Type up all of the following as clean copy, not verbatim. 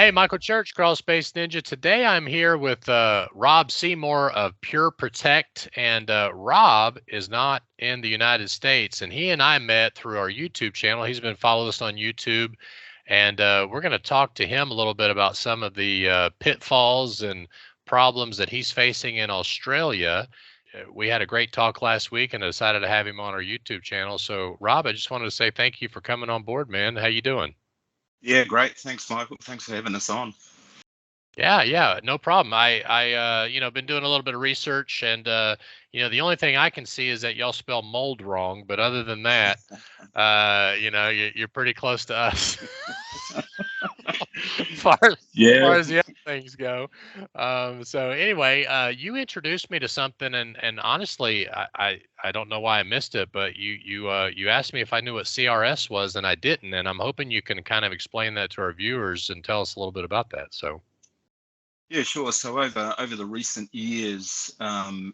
Hey, Michael Church, Crawl Space Ninja. Today I'm here with Rob Seymour of PureProtect, and Rob is not in the United States, and he and I met through our YouTube channel. He's been following us on YouTube, and we're going to talk to him a little bit about some of the pitfalls and problems that he's facing in Australia. We had a great talk last week and decided to have him on our YouTube channel. So, Rob, I just wanted to say thank you for coming on board, man. How you doing? Yeah, great. Thanks, Michael. Thanks for having us on. Yeah, no problem. Been doing a little bit of research, and the only thing I can see is that y'all spell mold wrong. But other than that, you're pretty close to us, as far as the other things go. So anyway, you introduced me to something, and honestly, I don't know why I missed it, but you asked me if I knew what CRS was, and I didn't, and I'm hoping you can kind of explain that to our viewers and tell us a little bit about that. So. Yeah, sure. So over the recent years, an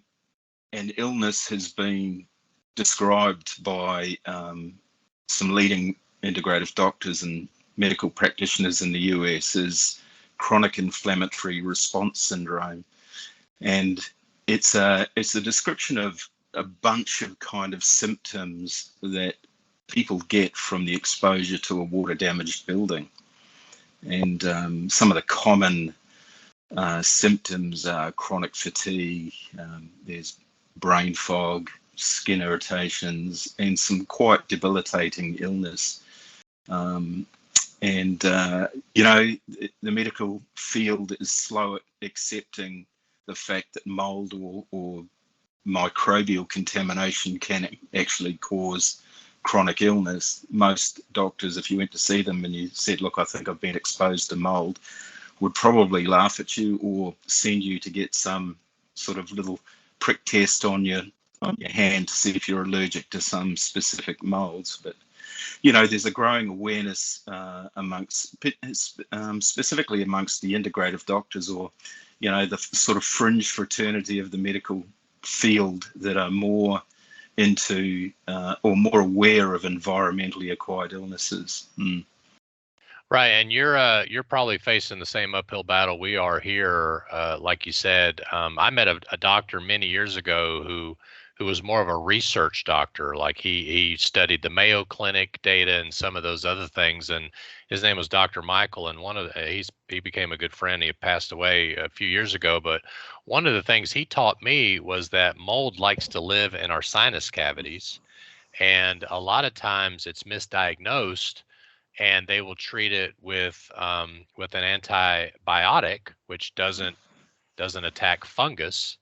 illness has been described by some leading integrative doctors and medical practitioners in the US as chronic inflammatory response syndrome, and it's a description of a bunch of kind of symptoms that people get from the exposure to a water damaged building, and some of the common symptoms are chronic fatigue, there's brain fog, skin irritations, and some quite debilitating illness. The medical field is slow at accepting the fact that mold or microbial contamination can actually cause chronic illness. Most doctors, if you went to see them and you said, look, I think I've been exposed to mold, would probably laugh at you or send you to get some sort of little prick test on your hand to see if you're allergic to some specific molds. But there's a growing awareness specifically amongst the integrative doctors, or the sort of fringe fraternity of the medical field, that are more into or more aware of environmentally acquired illnesses. Right, and you're probably facing the same uphill battle we are here. Like you said, I met a doctor many years ago who was more of a research doctor. Like he studied the Mayo Clinic data and some of those other things. And his name was Dr. Michael. And he became a good friend. He passed away a few years ago. But one of the things he taught me was that mold likes to live in our sinus cavities, and a lot of times it's misdiagnosed, and they will treat it with an antibiotic, which doesn't attack fungus,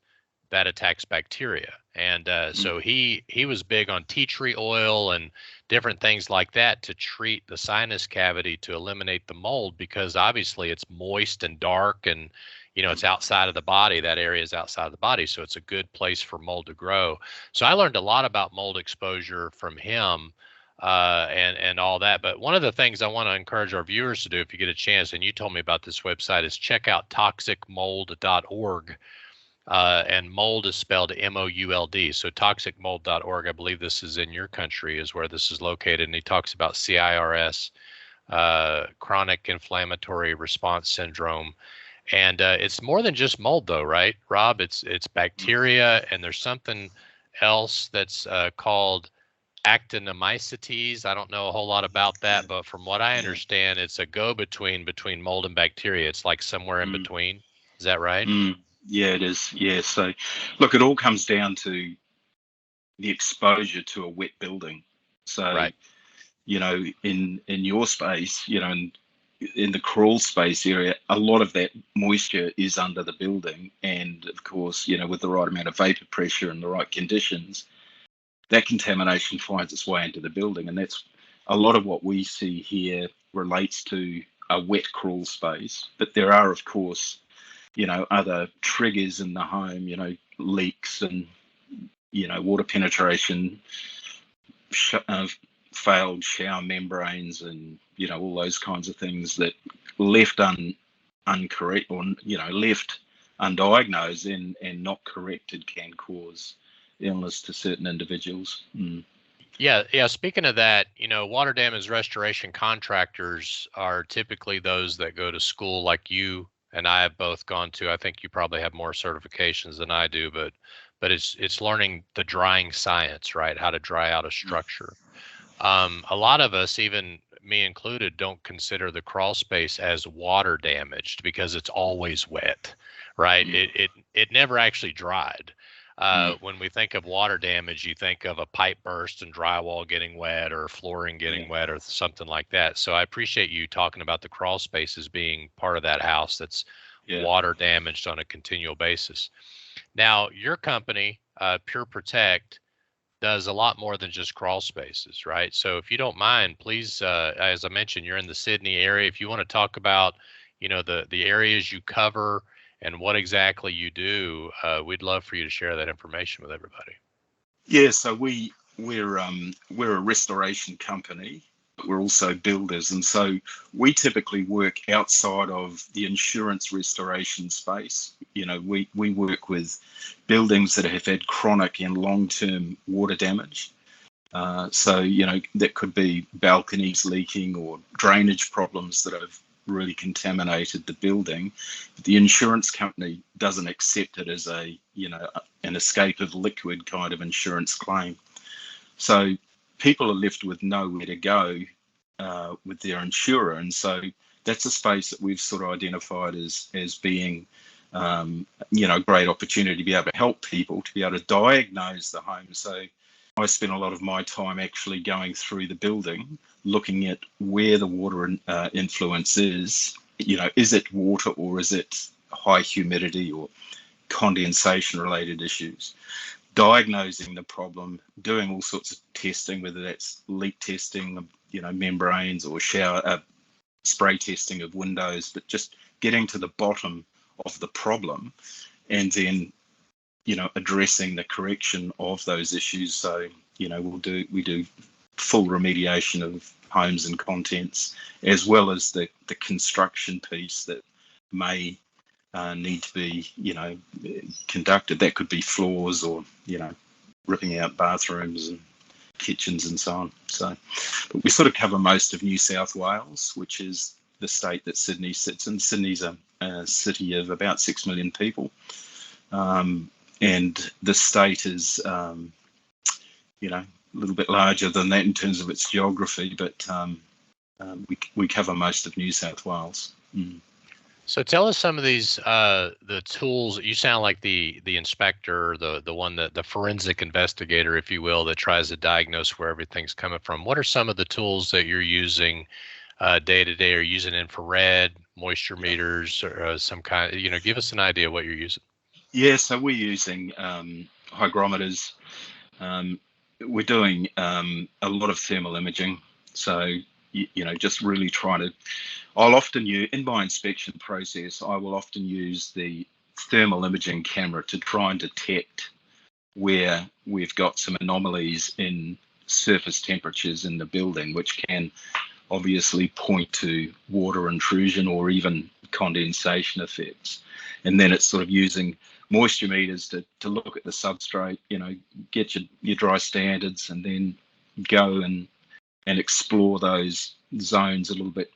that attacks bacteria. And so he was big on tea tree oil and different things like that to treat the sinus cavity to eliminate the mold, because obviously it's moist and dark, and it's outside of the body. That area is outside of the body, so it's a good place for mold to grow. So I learned a lot about mold exposure from him. And all that. But one of the things I want to encourage our viewers to do, if you get a chance, and you told me about this website, is check out toxicmold.org. And mold is spelled MOULD. So toxicmold.org, I believe this is in your country, is where this is located. And he talks about CIRS, chronic inflammatory response syndrome. And it's more than just mold, though, right, Rob? It's bacteria, and there's something else that's called actinomycetes. I don't know a whole lot about that, but from what I understand, it's a go-between between mold and bacteria. It's like somewhere in between. Is that right? Yeah, it is. Yeah. So, look, it all comes down to the exposure to a wet building. So, right. In your space, in the crawl space area, a lot of that moisture is under the building, and of course, with the right amount of vapor pressure and the right conditions, that contamination finds its way into the building. And that's a lot of what we see here relates to a wet crawl space. But there are, of course, other triggers in the home, leaks and, water penetration, failed shower membranes, and, all those kinds of things that left uncorrect, or, left undiagnosed and not corrected, can cause illness to certain individuals. Yeah. Speaking of that, water damage restoration contractors are typically those that go to school like you and I have both gone to. I think you probably have more certifications than I do, but it's learning the drying science, right? How to dry out a structure. A lot of us, even me included, don't consider the crawl space as water damaged because it's always wet, right? Mm. It never actually dried. Mm. When we think of water damage, you think of a pipe burst and drywall getting wet or flooring Yeah. getting wet or something like that. So I appreciate you talking about the crawl space as being part of that house that's Yeah. water damaged on a continual basis. Now, your company, PureProtect, does a lot more than just crawl spaces, right? So if you don't mind, please, as I mentioned, you're in the Sydney area. If you want to talk about, the areas you cover and what exactly you do, we'd love for you to share that information with everybody. Yeah. So we're a restoration company. We're also builders, and so we typically work outside of the insurance restoration space. We work with buildings that have had chronic and long-term water damage. So that could be balconies leaking or drainage problems that have really contaminated the building. But the insurance company doesn't accept it as an escape of liquid kind of insurance claim. So people are left with nowhere to go with their insurer, and so that's a space that we've sort of identified as being a great opportunity to be able to help people, to be able to diagnose the home. So I spend a lot of my time actually going through the building, looking at where the water influence is. Is it water or is it high humidity or condensation related issues? Diagnosing the problem, doing all sorts of testing, whether that's leak testing, membranes or shower spray testing of windows, but just getting to the bottom of the problem and then addressing the correction of those issues. So we do full remediation of homes and contents, as well as the construction piece that may need to be conducted. That could be floors or ripping out bathrooms and kitchens and so on. So, but we sort of cover most of New South Wales, which is the state that Sydney sits in. Sydney's a city of about 6 million people, and the state is a little bit larger than that in terms of its geography, but we cover most of New South Wales. So tell us some of these the tools. You sound like the inspector, the one that the forensic investigator, if you will, that tries to diagnose where everything's coming from. What are some of the tools that you're using day to day? Are you using infrared, moisture meters, or some kind? Give us an idea of what you're using. Yeah, so we're using hygrometers. We're doing a lot of thermal imaging. So just really trying to. I'll often use, in my inspection process, I will often use the thermal imaging camera to try and detect where we've got some anomalies in surface temperatures in the building, which can obviously point to water intrusion or even condensation effects. And then it's sort of using moisture meters to look at the substrate, get your dry standards, and then go and explore those zones a little bit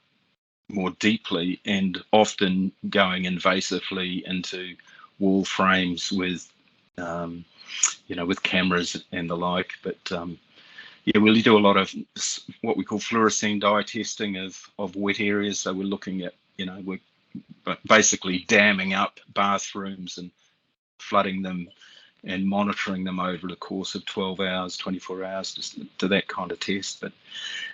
more deeply, and often going invasively into wall frames with with cameras and the like. But we do a lot of what we call fluorescein dye testing of wet areas. So we're looking at we're basically damming up bathrooms and flooding them and monitoring them over the course of 12 hours, 24 hours, just to that kind of test. But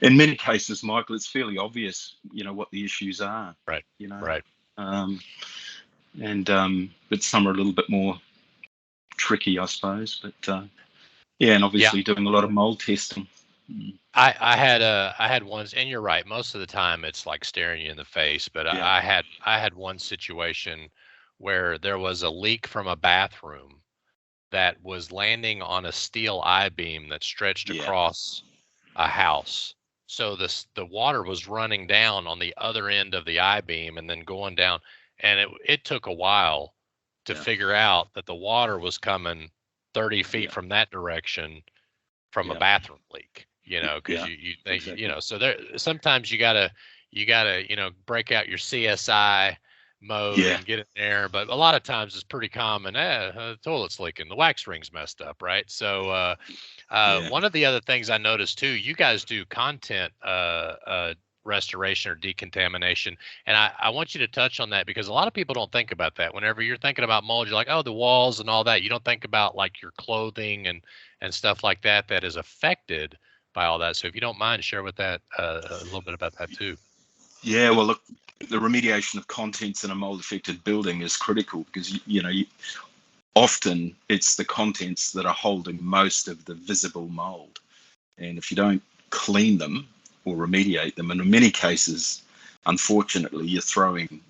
in many cases, Michael, it's fairly obvious, what the issues are. Right. Right. But some are a little bit more tricky, I suppose. But and obviously doing a lot of mold testing. I had ones, and you're right. Most of the time, it's like staring you in the face. But I had one situation where there was a leak from a bathroom that was landing on a steel I-beam that stretched across a house. So the water was running down on the other end of the I-beam and then going down. And it took a while to figure out that the water was coming 30 feet from that direction from a bathroom leak. because Yeah, you think, exactly. so there sometimes you gotta, break out your CSI mode Yeah, and get in there. But a lot of times it's pretty common. The toilet's leaking, the wax ring's messed up, right? So yeah, one of the other things I noticed too, you guys do content restoration or decontamination. And I want you to touch on that because a lot of people don't think about that. Whenever you're thinking about mold, you're like, oh, the walls and all that. You don't think about like your clothing and stuff like that that is affected by all that. So if you don't mind, share with that a little bit about that too. yeah. Well, look, the remediation of contents in a mold-affected building is critical because often it's the contents that are holding most of the visible mold, and if you don't clean them or remediate them, and in many cases, unfortunately, you're throwing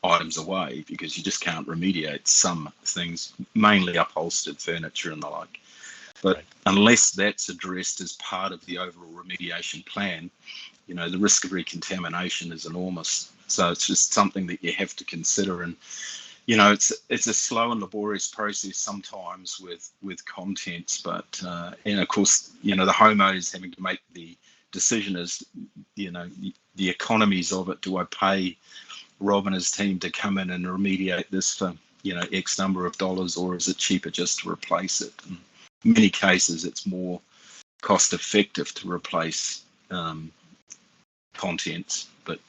items away because you just can't remediate some things, mainly upholstered furniture and the like. But Right. unless that's addressed as part of the overall remediation plan, the risk of recontamination is enormous. So it's just something that you have to consider. And it's a slow and laborious process sometimes with contents, but and of course, the homeowner is having to make the decision as the economies of it. Do I pay Rob and his team to come in and remediate this for X number of dollars, or is it cheaper just to replace it? In many cases, it's more cost effective to replace contents, but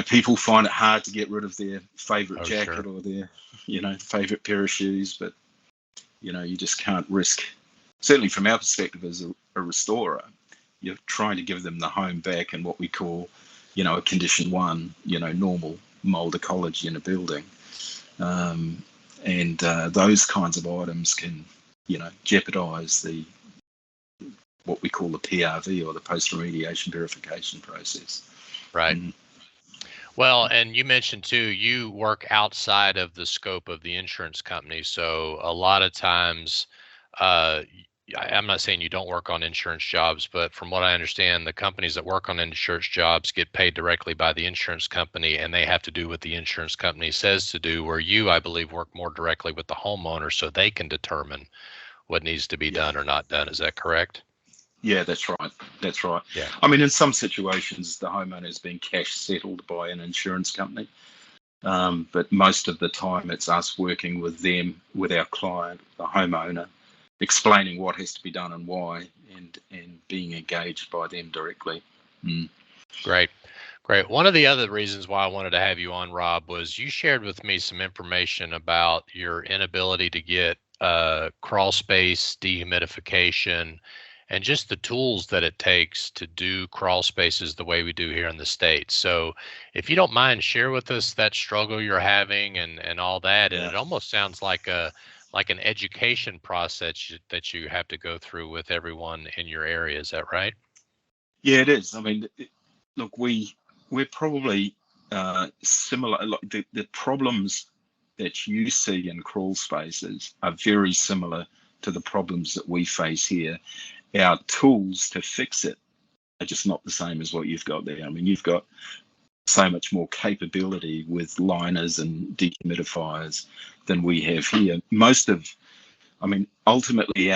people find it hard to get rid of their favorite jacket Sure. or their favorite pair of shoes, but you just can't risk, certainly from our perspective as a restorer, you're trying to give them the home back in what we call a condition 1, normal mold ecology in a building, and those kinds of items can jeopardize what we call the PRV, or the post remediation verification process. Right. Mm. Well, and you mentioned too, you work outside of the scope of the insurance company. So a lot of times, I'm not saying you don't work on insurance jobs, but from what I understand, the companies that work on insurance jobs get paid directly by the insurance company, and they have to do what the insurance company says to do, where you, I believe, work more directly with the homeowner so they can determine what needs to be Yeah. done or not done. Is that correct? Yeah, that's right. That's right. Yeah. I mean, in some situations, the homeowner is being cash settled by an insurance company, but most of the time, it's us working with them, with our client, the homeowner, explaining what has to be done and why, and being engaged by them directly. Mm. Great. Great. One of the other reasons why I wanted to have you on, Rob, was you shared with me some information about your inability to get crawl space dehumidification and just the tools that it takes to do crawl spaces the way we do here in the States. So if you don't mind, share with us that struggle you're having and all that. And Yeah. it almost sounds like an education process that you have to go through with everyone in your area. Is that right? Yeah, it is. I mean, look, we're probably similar. Like the problems that you see in crawl spaces are very similar to the problems that we face here. Our tools to fix it are just not the same as what you've got there. I mean, you've got so much more capability with liners and dehumidifiers than we have here. Ultimately,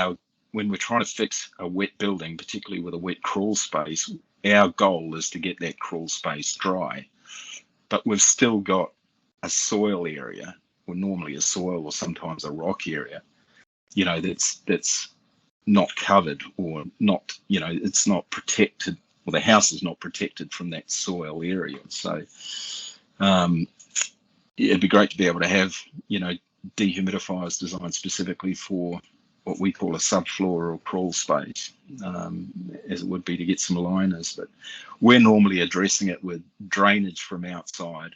when we're trying to fix a wet building, particularly with a wet crawl space, our goal is to get that crawl space dry. But we've still got a soil area, or normally a soil or sometimes a rock area, that's not covered, or not, it's not protected, or the house is not protected from that soil area. So it'd be great to be able to have, dehumidifiers designed specifically for what we call a subfloor or crawl space, as it would be to get some liners. But we're normally addressing it with drainage from outside,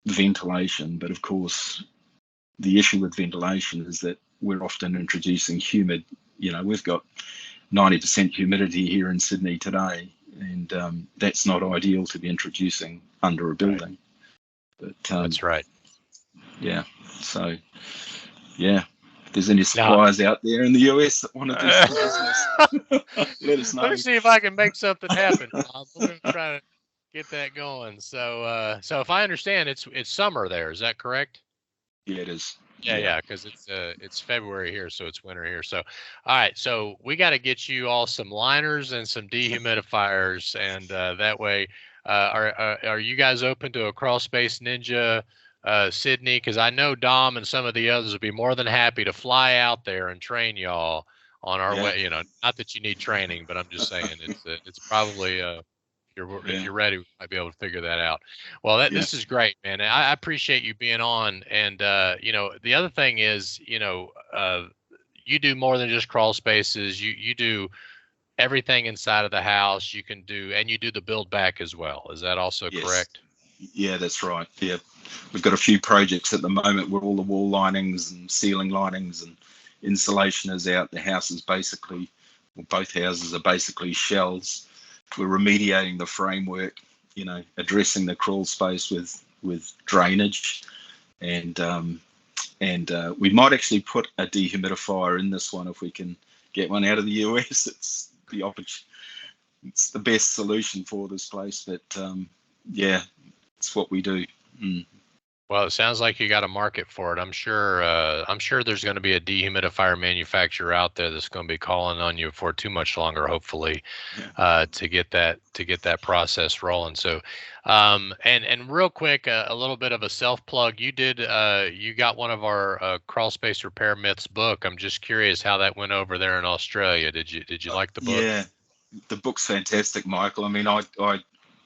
ventilation. But of course, the issue with ventilation is that we're often introducing humid, we've got 90% humidity here in Sydney today, and that's not ideal to be introducing under a building. Right. But That's right. yeah, so yeah, if there's any suppliers out there in the US that want to do some business, let us know. Let me see if I can make something happen. We're going to try to get that going. So if I understand, it's summer there. Is that correct? Yeah, it is. Yeah, because it's February here, so it's winter here. So, all right, so we got to get you all some liners and some dehumidifiers, and that way, are you guys open to a crawl space ninja, Sydney? Because I know Dom and some of the others would be more than happy to fly out there and train y'all on our Yeah, way. Not that you need training, but I'm just saying it's probably if yeah, you're ready, we might be able to figure that out. Well, yeah. this is great, man. I appreciate you being on. And the other thing is, you do more than just crawl spaces. You do everything inside of the house. You can do, and you do the build back as well. Is that also Yes. correct? Yeah, that's right. Yeah, we've got a few projects at the moment where all the wall linings and ceiling linings and insulation is out. The house is basically, well, both houses are basically shells. We're remediating the framework, addressing the crawl space with drainage, and we might actually put a dehumidifier in this one if we can get one out of the US. It's the best solution for this place, but yeah, it's what we do. Mm. Well, it sounds like you got a market for it. I'm sure. I'm sure there's going to be a dehumidifier manufacturer out there that's going to be calling on you for too much longer, hopefully, Yeah. to get that process rolling. So, and real quick, a little bit of a self plug. You got one of our crawl space repair myths book. I'm just curious how that went over there in Australia. Did you like the book? Yeah, the book's fantastic, Michael. I mean, I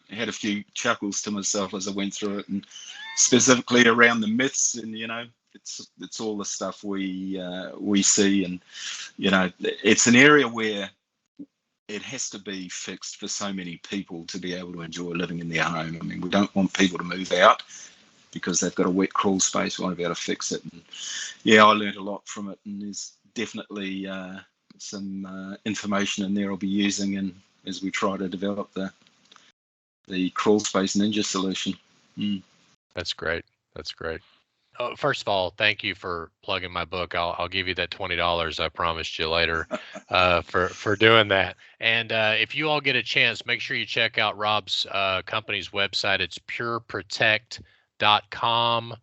had a few chuckles to myself as I went through it, and specifically around the myths, and it's all the stuff we see, and it's an area where it has to be fixed for so many people to be able to enjoy living in their home. I mean, we don't want people to move out because they've got a wet crawl space. We want to be able to fix it. And yeah, I learned a lot from it, and there's definitely some information in there I'll be using, and as we try to develop the crawl space ninja solution. Mm. That's great. That's great. Oh, first of all, thank you for plugging my book. I'll give you that $20 I promised you later for doing that. And if you all get a chance, make sure you check out Rob's company's website. It's pureprotect.com.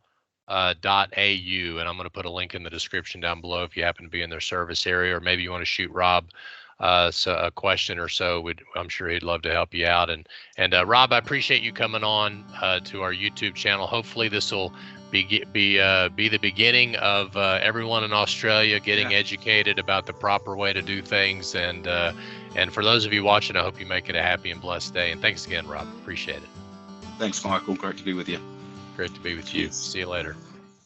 .au, and I'm going to put a link in the description down below if you happen to be in their service area, or maybe you want to shoot Rob a question or so. I'm sure he'd love to help you out. And Rob, I appreciate you coming on to our YouTube channel. Hopefully this will be the beginning of everyone in Australia getting educated about the proper way to do things. And for those of you watching, I hope you make it a happy and blessed day. And thanks again, Rob. Appreciate it. Thanks, Michael. Great to be with you. Great to be with you. See you later.